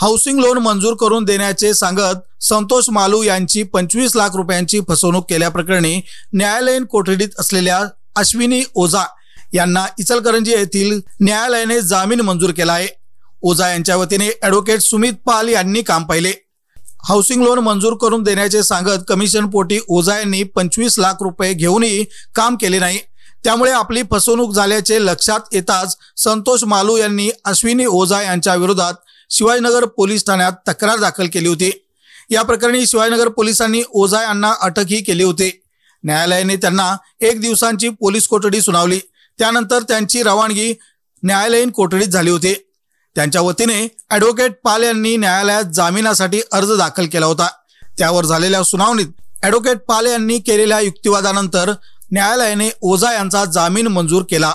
Housing loan मंजूर करून देण्याचे सांगत संतोष मालू यांची 25 लाख रुपयांची फसवणूक केल्याप्रकरणी न्यायालयीन कोठडीत असलेल्या अश्विनी ओझा यांना इचलकरंजी येथील न्यायालयाने जामीन मंजूर केला आहे। ओझा यांच्या वतीने ॲडव्होकेट सुमित पाल यांनी काम पाहिले। हाऊसिंग लोन मंजूर करून देण्याचे सांगत कमिशन पोटी ओझा यांनी 25 लाख रुपये घेऊनही काम केले नाही। त्यामुळे आपली फसवणूक झाल्याचे लक्षात येताच संतोष मालू यांनी अश्विनी ओझा यांच्या विरोधात शिवाजीनगर पोलीस ठाण्यात तक्रार दाखल केली होती। या प्रकरणी शिवाजीनगर पोलिसांनी ओझा यांना अटकही केली होती। न्यायालयाने त्यांना 1 दिवसांची पोलीस कोठडी सुनावली। त्यानंतर त्यांची रवानगी न्यायालयीन कोठडीत झाली होती। त्यांच्या वतीने ॲडव्होकेट पाल यांनी न्यायालयात जामिनासाठी अर्ज दाखल केला होता। त्यावर झालेल्या सुनावणीत ॲडव्होकेट पाल यांनी केलेल्या युक्तिवादानंतर न्यायालयाने ओझा यांचा जामीन मंजूर केला।